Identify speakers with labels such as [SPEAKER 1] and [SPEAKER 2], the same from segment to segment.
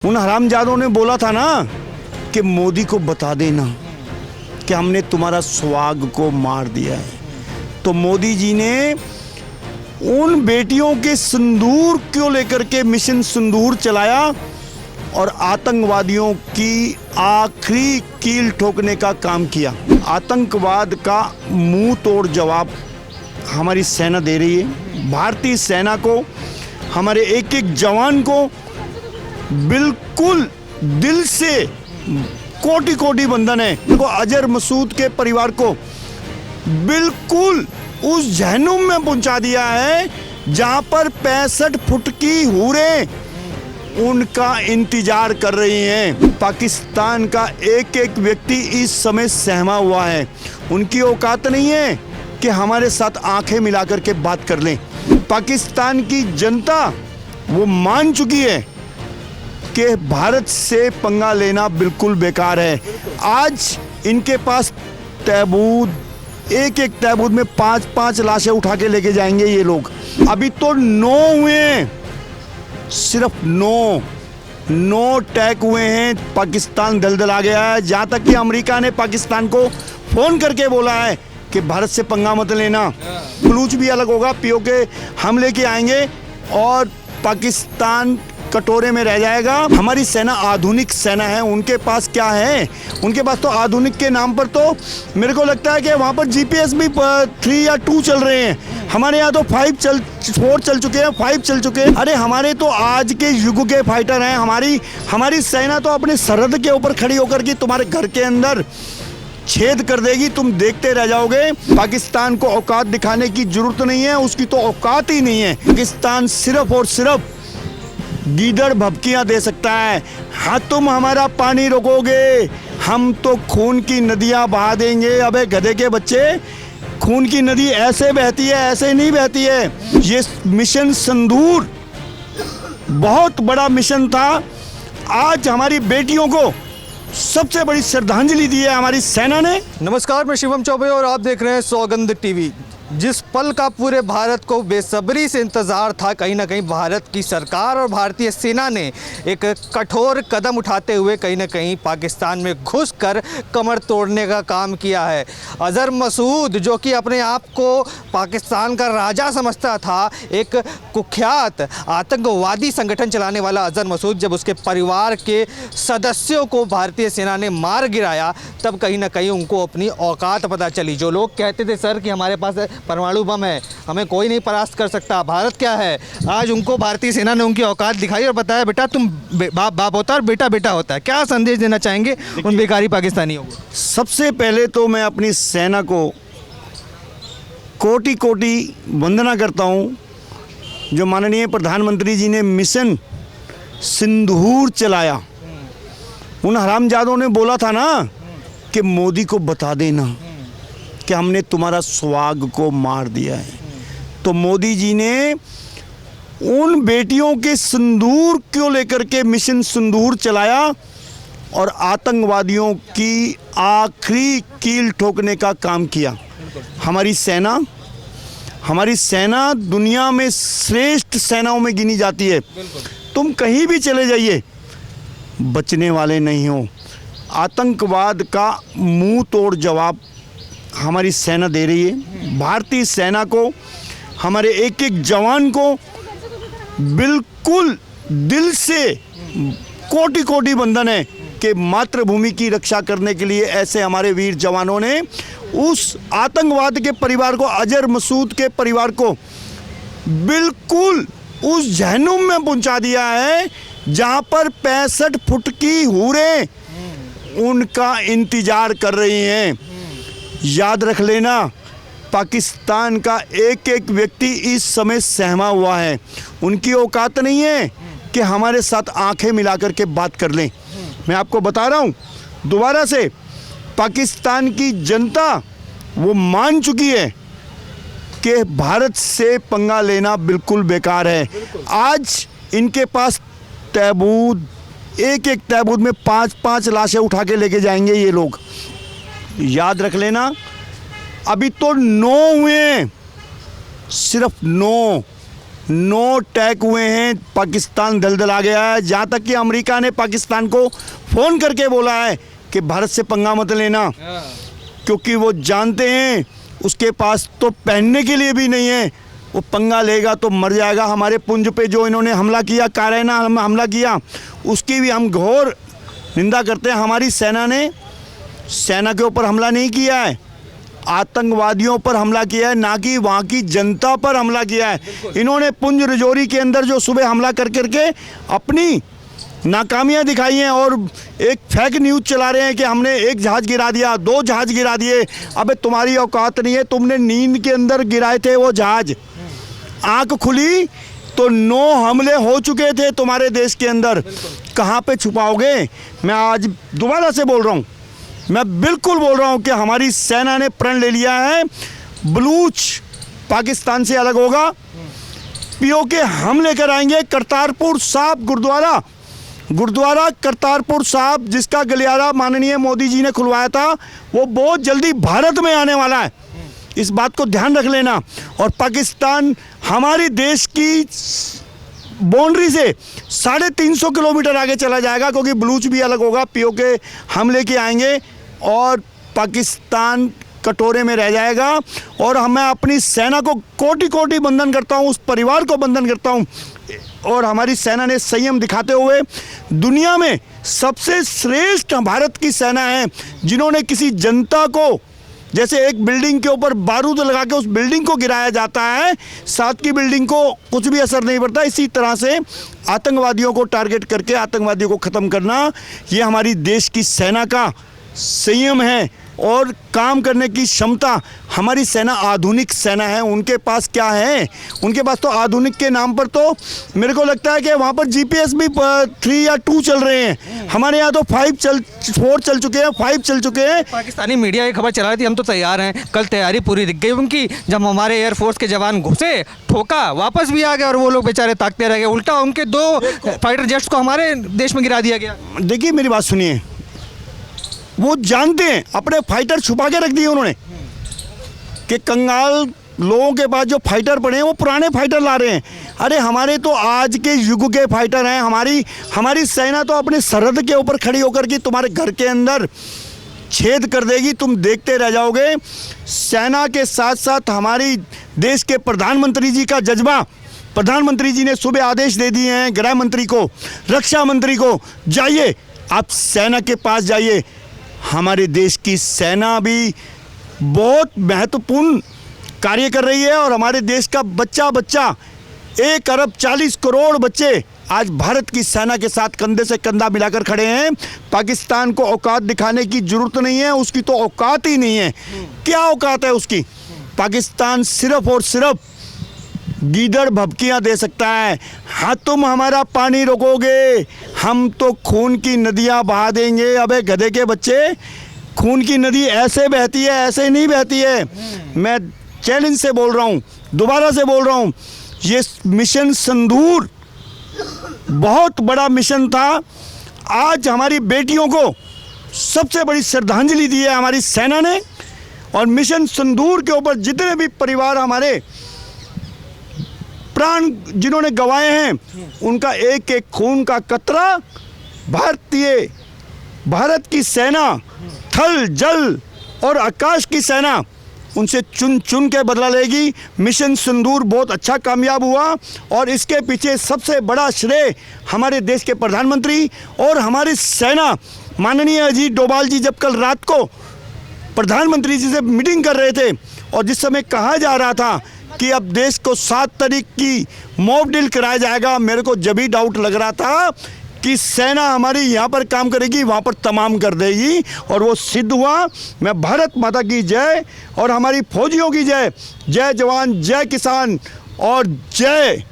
[SPEAKER 1] उन हरामजादों ने बोला था ना कि मोदी को बता देना कि हमने तुम्हारा सुहाग को मार दिया है। तो मोदी जी ने उन बेटियों के सिंदूर को लेकर के मिशन सिंदूर चलाया और आतंकवादियों की आखिरी कील ठोकने का काम किया। आतंकवाद का मुंह तोड़ जवाब हमारी सेना दे रही है। भारतीय सेना को, हमारे एक एक जवान को बिल्कुल दिल से कोटि कोटि वंदन है। देखो, अजहर मसूद के परिवार को बिल्कुल उस जहन्नुम में पहुंचा दिया है जहां पर 65 फुट की हूरें उनका इंतजार कर रही हैं। पाकिस्तान का एक एक व्यक्ति इस समय सहमा हुआ है। उनकी औकात नहीं है कि हमारे साथ आंखें मिलाकर के बात कर लें। पाकिस्तान की जनता वो मान चुकी है कि भारत से पंगा लेना बिल्कुल बेकार है। आज इनके पास तैबूत, एक एक तैबूत में 5-5 लाशें उठा के लेके जाएंगे ये लोग। अभी तो 9 हुए हैं, सिर्फ 9 अटैक हुए हैं। पाकिस्तान दलदल आ गया है, जहाँ तक कि अमेरिका ने पाकिस्तान को फ़ोन करके बोला है कि भारत से पंगा मत लेना। बलूच भी अलग होगा, पीओके हम लेके आएंगे और पाकिस्तान कटोरे में रह जाएगा। हमारी सेना आधुनिक सेना है। उनके पास क्या है? उनके पास तो आधुनिक के नाम पर तो मेरे को लगता है कि वहाँ पर जीपीएस भी 3 या 2 चल रहे हैं। हमारे यहाँ तो 4 चल चुके हैं, 5 चल चुके हैं। अरे हमारे तो आज के युग के फाइटर हैं। हमारी सेना तो अपने सरहद के ऊपर खड़ी होकर के तुम्हारे घर के अंदर छेद कर देगी, तुम देखते रह जाओगे। पाकिस्तान को औकात दिखाने की जरूरत नहीं है, उसकी तो औकात ही नहीं है। पाकिस्तान सिर्फ और सिर्फ गीदड़ भभकियां दे सकता है। हाँ, तुम हमारा पानी रोकोगे, हम तो खून की नदियां बहा देंगे। अबे गधे के बच्चे, खून की नदी ऐसे बहती है, ऐसे नहीं बहती है। ये मिशन सिंदूर बहुत बड़ा मिशन था। आज हमारी बेटियों को सबसे बड़ी श्रद्धांजलि दी है हमारी सेना ने।
[SPEAKER 2] नमस्कार, मैं शिवम चौबे और आप देख रहे हैं सौगंध टीवी। जिस पल का पूरे भारत को बेसब्री से इंतज़ार था, कहीं ना कहीं भारत की सरकार और भारतीय सेना ने एक कठोर कदम उठाते हुए कहीं ना कहीं पाकिस्तान में घुसकर कमर तोड़ने का काम किया है। अजहर मसूद, जो कि अपने आप को पाकिस्तान का राजा समझता था, एक कुख्यात आतंकवादी संगठन चलाने वाला अजहर मसूद, जब उसके परिवार के सदस्यों को भारतीय सेना ने मार गिराया, तब कहीं ना कहीं उनको अपनी औकात पता चली। जो लोग कहते थे सर कि हमारे पास परमाणु बम है, हमें कोई नहीं परास्त कर सकता, भारत क्या है, आज उनको भारतीय सेना ने उनकी औकात दिखाई और बताया बेटा तुम बाप बाप होता है और बेटा बेटा होता है। क्या संदेश देना चाहेंगे उन बेकारी पाकिस्तानियों को?
[SPEAKER 1] सबसे पहले तो मैं अपनी सेना को कोटि कोटि वंदना करता हूँ। जो माननीय प्रधानमंत्री जी ने मिशन सिंदूर चलाया, उन हरामजादों ने बोला था ना कि मोदी को बता देना कि हमने तुम्हारा सुहाग को मार दिया है। तो मोदी जी ने उन बेटियों के सिंदूर को लेकर के मिशन सिंदूर चलाया और आतंकवादियों की आखिरी कील ठोकने का काम किया। हमारी सेना दुनिया में श्रेष्ठ सेनाओं में गिनी जाती है। तुम कहीं भी चले जाइए, बचने वाले नहीं हो। आतंकवाद का मुंह तोड़ जवाब हमारी सेना दे रही है। भारतीय सेना को, हमारे एक एक जवान को बिल्कुल दिल से कोटि कोटि वंदन है कि मातृभूमि की रक्षा करने के लिए ऐसे हमारे वीर जवानों ने उस आतंकवाद के परिवार को, अजहर मसूद के परिवार को बिल्कुल उस जहन्नुम में पहुंचा दिया है जहां पर 65 फुट की हूरें उनका इंतजार कर रही हैं। याद रख लेना, पाकिस्तान का एक एक व्यक्ति इस समय सहमा हुआ है। उनकी औकात नहीं है कि हमारे साथ आंखें मिलाकर के बात कर लें। मैं आपको बता रहा हूँ दोबारा से, पाकिस्तान की जनता वो मान चुकी है कि भारत से पंगा लेना बिल्कुल बेकार है। आज इनके पास तैबूत, एक एक तैबूत में 5-5 लाशें उठा के लेके जाएंगे ये लोग। याद रख लेना, अभी तो 9 हुए हैं, सिर्फ 9 9 अटैक हुए हैं, पाकिस्तान दलदला गया है। जहाँ तक कि अमेरिका ने पाकिस्तान को फ़ोन करके बोला है कि भारत से पंगा मत लेना, क्योंकि वो जानते हैं उसके पास तो पहनने के लिए भी नहीं है, वो पंगा लेगा तो मर जाएगा। हमारे पुंज पे जो इन्होंने हमला किया, कारायना हमला किया, उसकी भी हम घोर निंदा करते हैं। हमारी सेना ने सेना के ऊपर हमला नहीं किया है, आतंकवादियों पर हमला किया है, ना कि वहाँ की जनता पर हमला किया है। इन्होंने पुंज रजौरी के अंदर जो सुबह हमला कर करके अपनी नाकामियां दिखाई हैं और एक फेक न्यूज़ चला रहे हैं कि हमने एक जहाज़ गिरा दिया, 2 जहाज़ गिरा दिए। अबे तुम्हारी औकात नहीं है, तुमने नींद के अंदर गिराए थे वो जहाज़। आंख खुली तो 9 हमले हो चुके थे तुम्हारे देश के अंदर, कहाँ पे छुपाओगे? मैं आज दोबारा से बोल रहा हूँ, मैं बिल्कुल बोल रहा हूँ कि हमारी सेना ने प्रण ले लिया है, बलूच पाकिस्तान से अलग होगा। पीओके हम लेकर आएंगे करतारपुर साहिब गुरुद्वारा करतारपुर साहिब, जिसका गलियारा माननीय मोदी जी ने खुलवाया था, वो बहुत जल्दी भारत में आने वाला है। इस बात को ध्यान रख लेना। और पाकिस्तान हमारे देश की बाउंड्री से 350 किलोमीटर आगे चला जाएगा, क्योंकि बलूच भी अलग होगा। पीओके हम लेके आएंगे और पाकिस्तान कटोरे में रह जाएगा। और मैं अपनी सेना को कोटि कोटि वंदन करता हूँ, उस परिवार को वंदन करता हूँ। और हमारी सेना ने संयम दिखाते हुए दुनिया में सबसे श्रेष्ठ भारत की सेना है, जिन्होंने किसी जनता को, जैसे एक बिल्डिंग के ऊपर बारूद लगा के उस बिल्डिंग को गिराया जाता है, साथ की बिल्डिंग को कुछ भी असर नहीं पड़ता, इसी तरह से आतंकवादियों को टारगेट करके आतंकवादियों को ख़त्म करना, ये हमारी देश की सेना का संयम है और काम करने की क्षमता। हमारी सेना आधुनिक सेना है। उनके पास क्या है? उनके पास तो आधुनिक के नाम पर तो मेरे को लगता है कि वहाँ पर जीपीएस भी 3 या 2 चल रहे हैं। हमारे यहाँ तो 4 चल चुके हैं, 5 चल चुके हैं।
[SPEAKER 2] पाकिस्तानी मीडिया ये खबर चला रही थी, हम तो तैयार हैं, कल तैयारी पूरी दिख गई उनकी। जब हमारे एयरफोर्स के जवान घुसे, ठोका, वापस भी आ गए और वो लोग बेचारे ताकते रह गए। उल्टा उनके 2 फाइटर जेट्स को हमारे देश में गिरा दिया गया।
[SPEAKER 1] देखिए मेरी बात सुनिए, वो जानते हैं, अपने फाइटर छुपा के रख दिए उन्होंने कि कंगाल लोगों के पास जो फाइटर पड़े हैं वो पुराने फाइटर ला रहे हैं। अरे हमारे तो आज के युग के फाइटर हैं। हमारी सेना तो अपने सरहद के ऊपर खड़ी होकर के तुम्हारे घर के अंदर छेद कर देगी, तुम देखते रह जाओगे। सेना के साथ साथ हमारी देश के प्रधानमंत्री जी का जज्बा, प्रधानमंत्री जी ने सुबह आदेश दे दिए हैं गृह मंत्री को, रक्षा मंत्री को, जाइए आप सेना के पास जाइए। हमारे देश की सेना भी बहुत महत्वपूर्ण कार्य कर रही है और हमारे देश का बच्चा 1 अरब 40 करोड़ बच्चे आज भारत की सेना के साथ कंधे से कंधा मिलाकर खड़े हैं। पाकिस्तान को औकात दिखाने की जरूरत नहीं है, उसकी तो औकात ही नहीं है। क्या औकात है उसकी? पाकिस्तान सिर्फ और सिर्फ गीदड़ भभकियाँ दे सकता है। हाँ, तुम हमारा पानी रोकोगे, हम तो खून की नदियाँ बहा देंगे। अबे गधे के बच्चे, खून की नदी ऐसे बहती है, ऐसे नहीं बहती है। मैं चैलेंज से बोल रहा हूँ, दोबारा से बोल रहा हूँ, ये मिशन सिंदूर बहुत बड़ा मिशन था। आज हमारी बेटियों को सबसे बड़ी श्रद्धांजलि दी है हमारी सेना ने। और मिशन सिंदूर के ऊपर जितने भी परिवार हमारे प्राण जिन्होंने गंवाए हैं, उनका एक एक खून का कतरा भारत की सेना, थल जल और आकाश की सेना उनसे चुन चुन के बदला लेगी। मिशन सिंदूर बहुत अच्छा कामयाब हुआ और इसके पीछे सबसे बड़ा श्रेय हमारे देश के प्रधानमंत्री और हमारी सेना। माननीय अजीत डोभाल जी जब कल रात को प्रधानमंत्री जी से मीटिंग कर रहे थे और जिस समय कहा जा रहा था कि अब देश को 7 तारीख की मॉक ड्रिल कराया जाएगा, मेरे को जब ही डाउट लग रहा था कि सेना हमारी यहाँ पर काम करेगी, वहाँ पर तमाम कर देगी और वो सिद्ध हुआ। मैं भारत माता की जय और हमारी फौजियों की जय। जय जवान, जय किसान और जय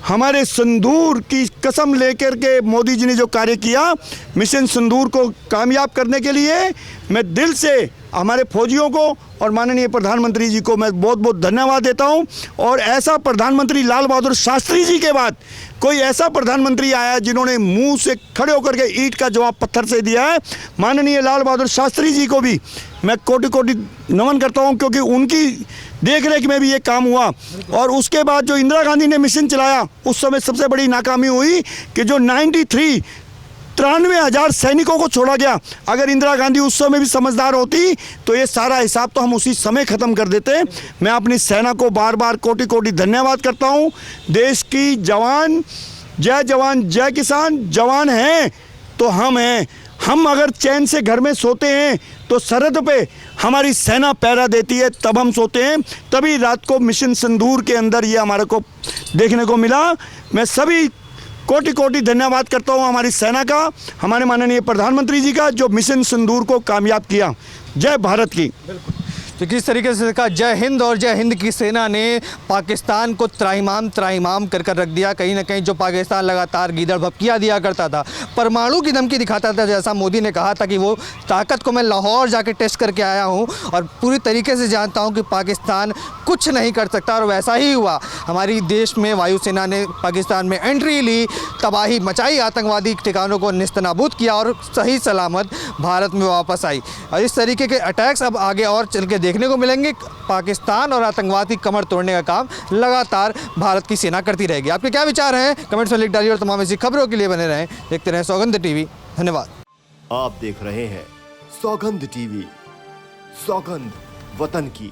[SPEAKER 1] हमारे सिंदूर की कसम लेकर के मोदी जी ने जो कार्य किया, मिशन सिंदूर को कामयाब करने के लिए मैं दिल से हमारे फौजियों को और माननीय प्रधानमंत्री जी को मैं बहुत बहुत धन्यवाद देता हूं। और ऐसा प्रधानमंत्री लाल बहादुर शास्त्री जी के बाद कोई ऐसा प्रधानमंत्री आया जिन्होंने मुंह से खड़े होकर के ईंट का जवाब पत्थर से दिया है। माननीय लाल बहादुर शास्त्री जी को भी मैं कोटि कोटि नमन करता हूं, क्योंकि उनकी देख रेख में भी ये काम हुआ। और उसके बाद जो इंदिरा गांधी ने मिशन चलाया, उस समय सबसे बड़ी नाकामी हुई कि जो 93,000 सैनिकों को छोड़ा गया। अगर इंदिरा गांधी उस समय भी समझदार होती तो ये सारा हिसाब तो हम उसी समय ख़त्म कर देते। मैं अपनी सेना को बार बार कोटि कोटि धन्यवाद करता हूँ। देश की जवान जय किसान, जवान हैं तो हम हैं। हम अगर चैन से घर में सोते हैं तो सरहद पे हमारी सेना पहरा देती है, तब हम सोते हैं। तभी रात को मिशन सिंदूर के अंदर ये हमारे को देखने को मिला। मैं सभी कोटि कोटि धन्यवाद करता हूँ हमारी सेना का, हमारे माननीय प्रधानमंत्री जी का, जो मिशन सिंदूर को कामयाब किया। जय भारत की।
[SPEAKER 2] तो किस तरीके से देखा, जय हिंद और जय हिंद की सेना ने पाकिस्तान को त्राहिमाम कर रख दिया। कहीं ना कहीं जो पाकिस्तान लगातार गीदड़ भपकिया दिया करता था, परमाणु की धमकी दिखाता था, जैसा मोदी ने कहा था कि वो ताकत को मैं लाहौर जाके टेस्ट करके आया हूँ और पूरी तरीके से जानता हूँ कि पाकिस्तान कुछ नहीं कर सकता, और वैसा ही हुआ। हमारी देश में वायुसेना ने पाकिस्तान में एंट्री ली, तबाही मचाई, आतंकवादी ठिकानों को निस्तनाबूद किया और सही सलामत भारत में वापस आई। और इस तरीके के अटैक्स अब आगे और चल के देखने को मिलेंगे। पाकिस्तान और आतंकवाद की कमर तोड़ने का काम लगातार भारत की सेना करती रहेगी। आपके क्या विचार हैं कमेंट्स में लिख डालिए और तमाम ऐसी खबरों के लिए बने रहें, देखते रहें सौगंध टीवी। धन्यवाद।
[SPEAKER 3] आप देख रहे हैं सौगंध टीवी, सौगंध वतन की।